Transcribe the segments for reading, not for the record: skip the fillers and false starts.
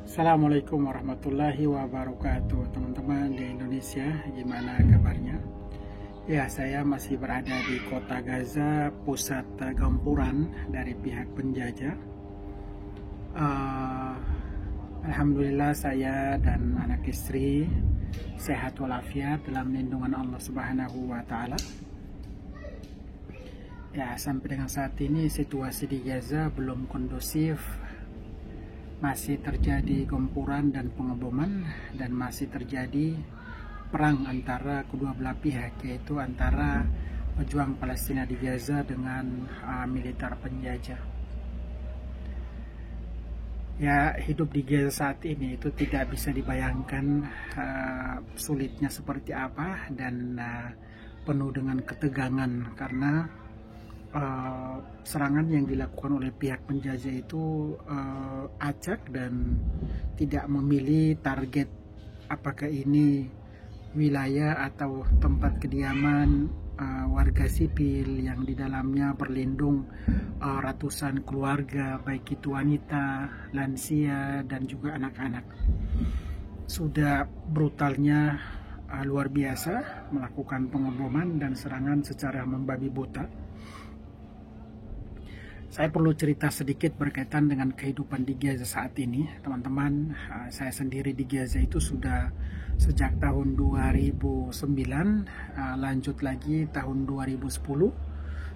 Assalamualaikum warahmatullahi wabarakatuh. Teman-teman di Indonesia, gimana kabarnya? Ya, saya masih berada di kota Gaza, pusat gempuran dari pihak penjajah. Alhamdulillah saya dan anak istri sehat walafiat dalam lindungan Allah Subhanahu wa Ta'ala. Ya, sampai dengan saat ini situasi di Gaza belum kondusif. Masih terjadi gempuran dan pengeboman, dan masih terjadi perang antara kedua belah pihak, yaitu antara pejuang Palestina di Gaza dengan militer penjajah. Ya, hidup di Gaza saat ini itu tidak bisa dibayangkan sulitnya seperti apa, dan penuh dengan ketegangan karena serangan yang dilakukan oleh pihak penjajah itu acak dan tidak memilih target, apakah ini wilayah atau tempat kediaman warga sipil yang di dalamnya berlindung ratusan keluarga, baik itu wanita, lansia, dan juga anak-anak. Sudah brutalnya luar biasa melakukan pengeboman dan serangan secara membabi buta. Saya perlu cerita sedikit berkaitan dengan kehidupan di Gaza saat ini, teman-teman. Saya sendiri di Gaza itu sudah sejak tahun 2009, lanjut lagi tahun 2010.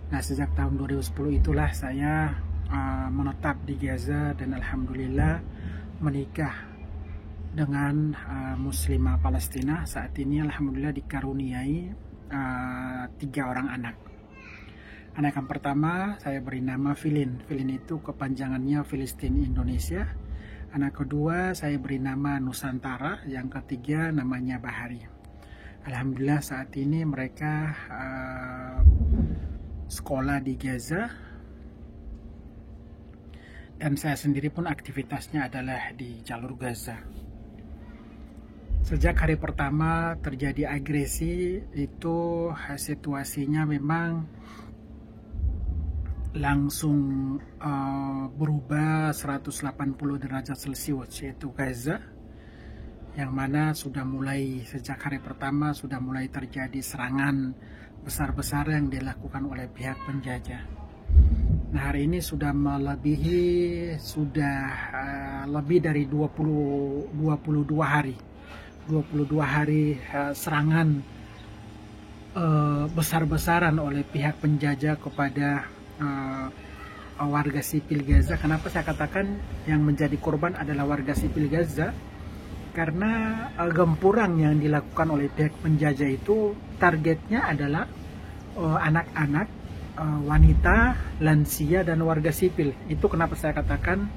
Nah, sejak tahun 2010 itulah saya menetap di Gaza, dan alhamdulillah menikah dengan muslimah Palestina. Saat ini alhamdulillah dikaruniai 3 orang anak. Anak yang pertama saya beri nama Filin. Filin itu kepanjangannya Filistin Indonesia. Anak kedua saya beri nama Nusantara. Yang ketiga namanya Bahari. Alhamdulillah saat ini mereka sekolah di Gaza. Dan saya sendiri pun aktivitasnya adalah di jalur Gaza. Sejak hari pertama terjadi agresi itu situasinya memang langsung berubah 180 derajat Celcius, yaitu Gaza, yang mana sudah mulai sejak hari pertama sudah mulai terjadi serangan besar-besar yang dilakukan oleh pihak penjajah. Nah, hari ini sudah melebihi lebih dari 22 hari serangan besar-besaran oleh pihak penjajah kepada warga sipil Gaza. Kenapa saya katakan yang menjadi korban adalah warga sipil Gaza? Karena gempuran yang dilakukan oleh pihak penjajah itu targetnya adalah anak-anak, wanita, lansia, dan warga sipil. Itu kenapa saya katakan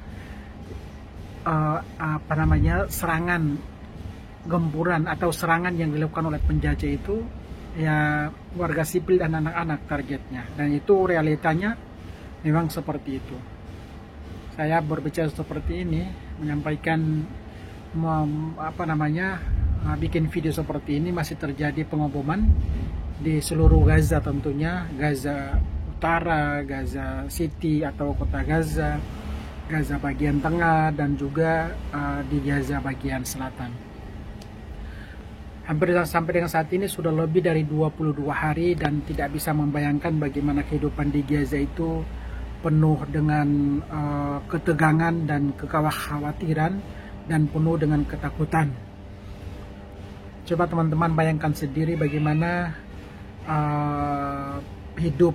serangan gempuran atau serangan yang dilakukan oleh penjajah itu ya warga sipil dan anak-anak targetnya, dan itu realitanya memang seperti itu. Saya berbicara seperti ini, menyampaikan bikin video seperti ini, masih terjadi pengeboman di seluruh Gaza, tentunya Gaza Utara, Gaza City atau kota Gaza, Gaza bagian tengah, dan juga di Gaza bagian selatan. Hampir sampai dengan saat ini sudah lebih dari 22 hari, dan tidak bisa membayangkan bagaimana kehidupan di Gaza itu penuh dengan ketegangan dan kekhawatiran, dan penuh dengan ketakutan. Coba teman-teman bayangkan sendiri bagaimana hidup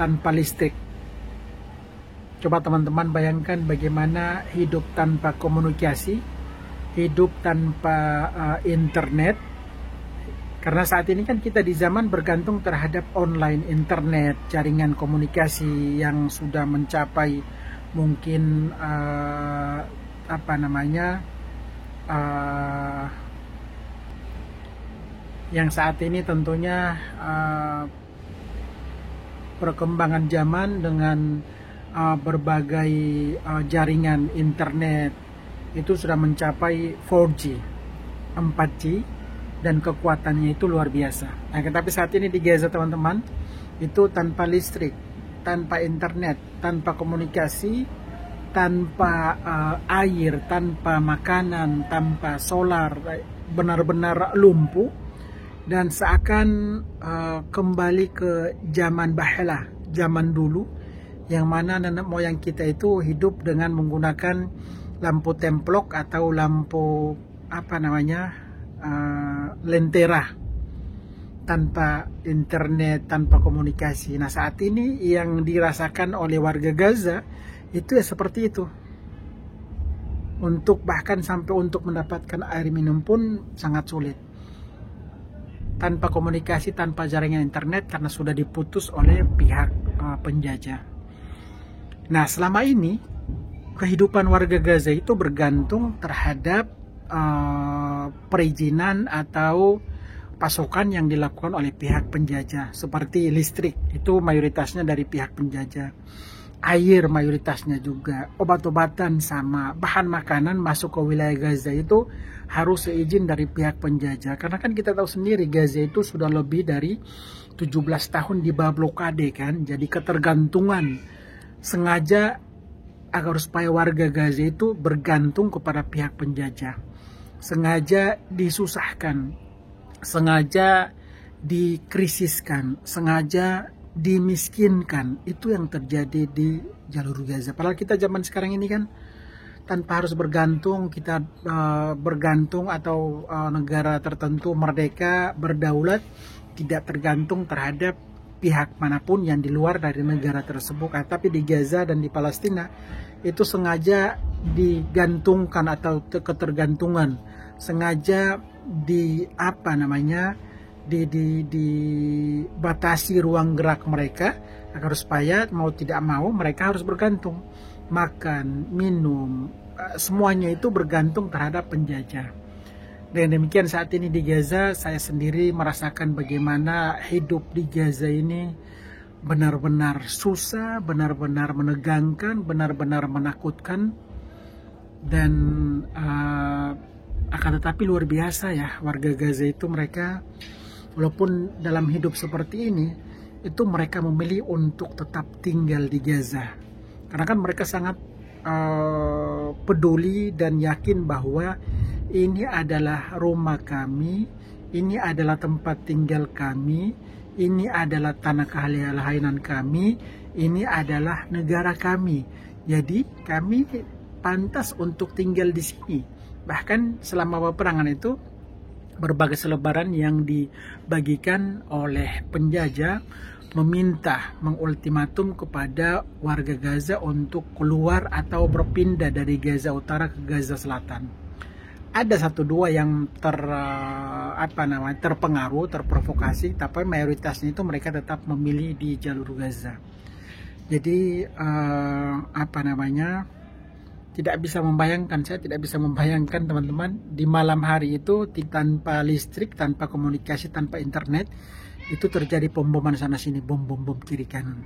tanpa listrik. Coba teman-teman bayangkan bagaimana hidup tanpa komunikasi, hidup tanpa internet. Karena saat ini kan kita di zaman bergantung terhadap online, internet, jaringan komunikasi yang sudah mencapai mungkin yang saat ini tentunya perkembangan zaman dengan berbagai jaringan internet itu sudah mencapai 4G, 4G, dan kekuatannya itu luar biasa. Nah, tapi saat ini di Gaza teman-teman itu tanpa listrik, tanpa internet, tanpa komunikasi, tanpa air, tanpa makanan, tanpa solar, benar-benar lumpuh, dan seakan kembali ke zaman bahla, zaman dulu, yang mana nenek moyang kita itu hidup dengan menggunakan lampu templok atau lampu lentera, tanpa internet, tanpa komunikasi. Nah, saat ini yang dirasakan oleh warga Gaza itu ya seperti itu. Bahkan sampai untuk mendapatkan air minum pun sangat sulit. Tanpa komunikasi, tanpa jaringan internet karena sudah diputus oleh pihak penjajah. Nah, selama ini kehidupan warga Gaza itu bergantung terhadap perizinan atau pasokan yang dilakukan oleh pihak penjajah, seperti listrik itu mayoritasnya dari pihak penjajah, air mayoritasnya juga, obat-obatan sama bahan makanan masuk ke wilayah Gaza itu harus seizin dari pihak penjajah. Karena kan kita tahu sendiri Gaza itu sudah lebih dari 17 tahun di bawah blokade kan, jadi ketergantungan sengaja agar supaya warga Gaza itu bergantung kepada pihak penjajah, sengaja disusahkan, sengaja dikrisiskan, sengaja dimiskinkan. Itu yang terjadi di jalur Gaza. Padahal kita zaman sekarang ini kan tanpa harus bergantung, kita bergantung atau negara tertentu merdeka, berdaulat, tidak tergantung terhadap pihak manapun yang di luar dari negara tersebut. Tapi di Gaza dan di Palestina itu sengaja digantungkan atau ketergantungan, sengaja dibatasi ruang gerak mereka agar supaya mau tidak mau mereka harus bergantung. Makan, minum, semuanya itu bergantung terhadap penjajah. Dan demikian saat ini di Gaza, saya sendiri merasakan bagaimana hidup di Gaza ini benar-benar susah, benar-benar menegangkan, benar-benar menakutkan. Dan akan tetapi luar biasa ya, warga Gaza itu mereka walaupun dalam hidup seperti ini, itu mereka memilih untuk tetap tinggal di Gaza. Karena kan mereka sangat peduli dan yakin bahwa ini adalah rumah kami, ini adalah tempat tinggal kami, ini adalah tanah kelahiran kami, ini adalah negara kami. Jadi kami pantas untuk tinggal di sini. Bahkan selama peperangan itu berbagai selebaran yang dibagikan oleh penjajah meminta, mengultimatum kepada warga Gaza untuk keluar atau berpindah dari Gaza Utara ke Gaza Selatan. Ada satu dua yang terpengaruh, terprovokasi, tapi mayoritasnya itu mereka tetap memilih di jalur Gaza. Jadi tidak bisa membayangkan, saya tidak bisa membayangkan teman-teman, di malam hari itu tanpa listrik, tanpa komunikasi, tanpa internet, itu terjadi pemboman sana sini, bom kiri kanan.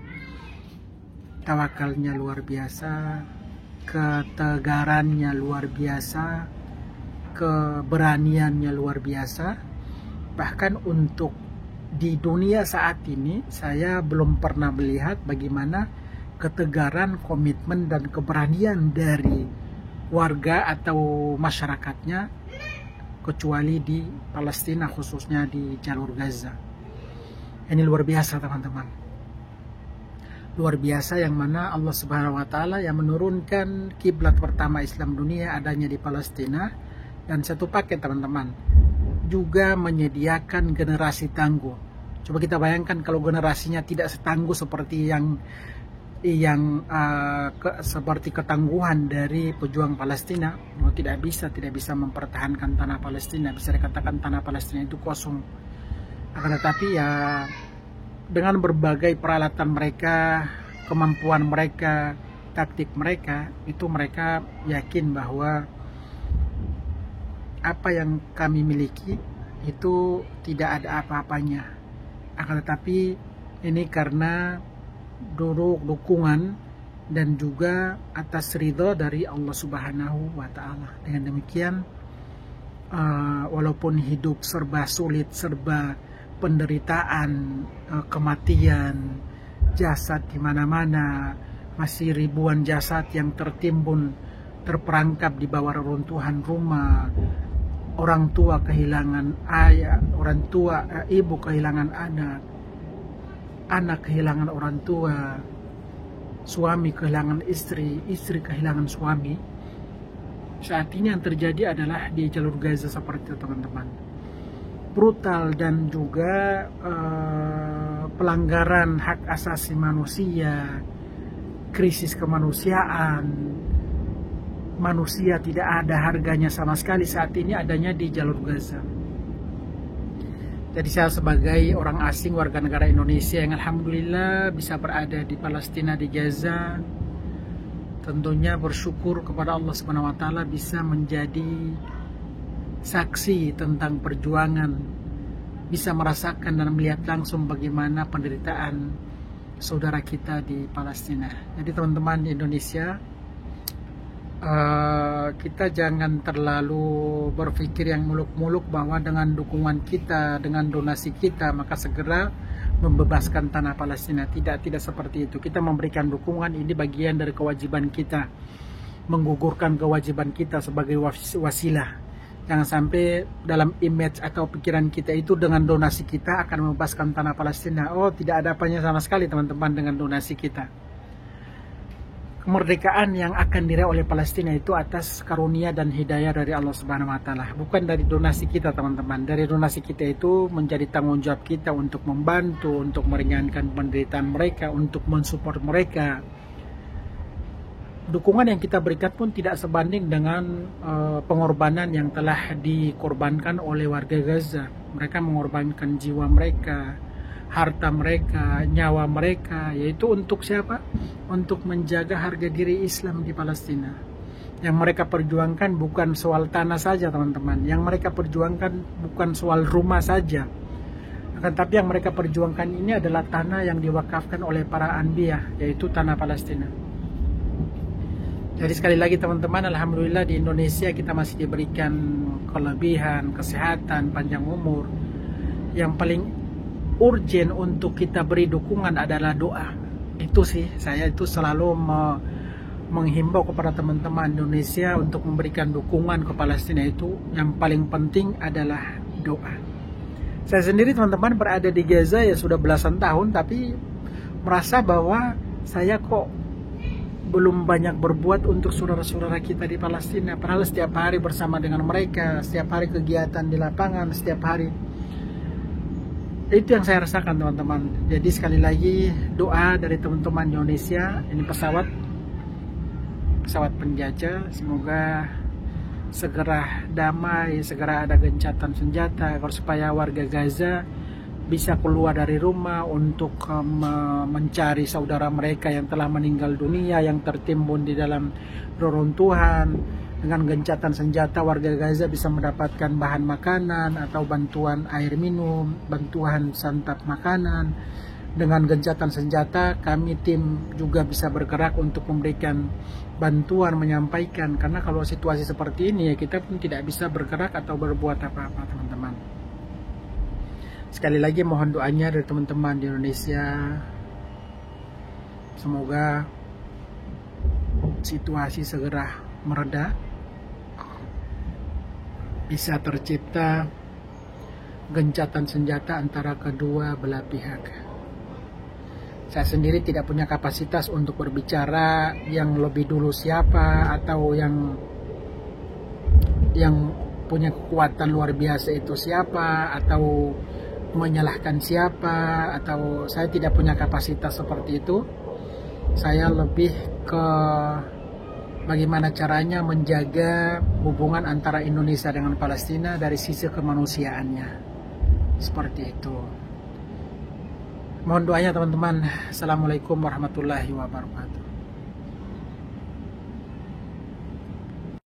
Tawakalnya luar biasa, ketegarannya luar biasa, keberaniannya luar biasa. Bahkan untuk di dunia saat ini, saya belum pernah melihat bagaimana ketegaran, komitmen, dan keberanian dari warga atau masyarakatnya, kecuali di Palestina, khususnya di jalur Gaza. Ini luar biasa teman-teman, luar biasa, yang mana Allah Subhanahu wa Ta'ala yang menurunkan kiblat pertama Islam dunia adanya di Palestina. Dan satu paket teman-teman, juga menyediakan generasi tangguh. Coba kita bayangkan kalau generasinya tidak setangguh seperti seperti ketangguhan dari pejuang Palestina, tidak bisa mempertahankan tanah Palestina. Bisa dikatakan tanah Palestina itu kosong. Akan tetapi ya, dengan berbagai peralatan mereka, kemampuan mereka, taktik mereka, itu mereka yakin bahwa apa yang kami miliki itu tidak ada apa-apanya. Akan tetapi ini karena dukungan dan juga atas ridho dari Allah Subhanahu wa Ta'ala. Dengan demikian, walaupun hidup serba sulit, serba penderitaan, kematian, jasad di mana-mana, masih ribuan jasad yang tertimbun, terperangkap di bawah reruntuhan rumah. Orang tua kehilangan ayah, orang tua, ibu kehilangan anak, anak kehilangan orang tua, suami kehilangan istri, istri kehilangan suami. Saat ini yang terjadi adalah di jalur Gaza seperti itu, teman-teman. Brutal dan juga pelanggaran hak asasi manusia, krisis kemanusiaan. Manusia tidak ada harganya sama sekali saat ini adanya di jalur Gaza. Jadi saya sebagai orang asing warga negara Indonesia yang alhamdulillah bisa berada di Palestina, di Gaza, tentunya bersyukur kepada Allah Subhanahu wa taala bisa menjadi saksi tentang perjuangan, bisa merasakan dan melihat langsung bagaimana penderitaan saudara kita di Palestina. Jadi teman-teman di Indonesia, kita jangan terlalu berpikir yang muluk-muluk bahwa dengan dukungan kita, dengan donasi kita, maka segera membebaskan tanah Palestina. Tidak seperti itu. Kita memberikan dukungan, ini bagian dari kewajiban kita, menggugurkan kewajiban kita sebagai wasilah. Jangan sampai dalam image atau pikiran kita itu dengan donasi kita akan membebaskan tanah Palestina. Oh, tidak ada apanya sama sekali teman-teman dengan donasi kita. Kemerdekaan yang akan diraih oleh Palestina itu atas karunia dan hidayah dari Allah Subhanahu wa taala, bukan dari donasi kita, teman-teman. Dari donasi kita itu menjadi tanggung jawab kita untuk membantu, untuk meringankan penderitaan mereka, untuk mensupport mereka. Dukungan yang kita berikan pun tidak sebanding dengan pengorbanan yang telah dikorbankan oleh warga Gaza. Mereka mengorbankan jiwa mereka, harta mereka, nyawa mereka, yaitu untuk siapa? Untuk menjaga harga diri Islam di Palestina. Yang mereka perjuangkan bukan soal tanah saja, teman-teman. Yang mereka perjuangkan bukan soal rumah saja. Akan tapi yang mereka perjuangkan ini adalah tanah yang diwakafkan oleh para anbiya, yaitu tanah Palestina. Jadi sekali lagi teman-teman, alhamdulillah di Indonesia kita masih diberikan kelebihan, kesehatan, panjang umur. Yang paling urgent untuk kita beri dukungan adalah doa. Itu sih, saya itu selalu menghimbau kepada teman-teman Indonesia untuk memberikan dukungan ke Palestina. Itu yang paling penting adalah doa. Saya sendiri teman-teman berada di Gaza ya sudah belasan tahun, tapi merasa bahwa saya kok belum banyak berbuat untuk saudara-saudara kita di Palestina. Padahal setiap hari bersama dengan mereka, setiap hari kegiatan di lapangan, setiap hari. Itu yang saya rasakan teman-teman. Jadi sekali lagi doa dari teman-teman Indonesia. Ini pesawat penjajah, semoga segera damai, segera ada gencatan senjata agar supaya warga Gaza bisa keluar dari rumah untuk mencari saudara mereka yang telah meninggal dunia, yang tertimbun di dalam reruntuhan. Dengan gencatan senjata warga Gaza bisa mendapatkan bahan makanan atau bantuan air minum, bantuan santap makanan. Dengan gencatan senjata kami tim juga bisa bergerak untuk memberikan bantuan, menyampaikan. Karena kalau situasi seperti ini ya kita pun tidak bisa bergerak atau berbuat apa-apa teman-teman. Sekali lagi mohon doanya dari teman-teman di Indonesia. Semoga situasi segera mereda, bisa tercipta gencatan senjata antara kedua belah pihak. Saya sendiri tidak punya kapasitas untuk berbicara yang lebih dulu siapa atau yang punya kekuatan luar biasa itu siapa, atau menyalahkan siapa, atau saya tidak punya kapasitas seperti itu. Saya lebih ke bagaimana caranya menjaga hubungan antara Indonesia dengan Palestina dari sisi kemanusiaannya. Seperti itu. Mohon doanya teman-teman. Assalamualaikum warahmatullahi wabarakatuh.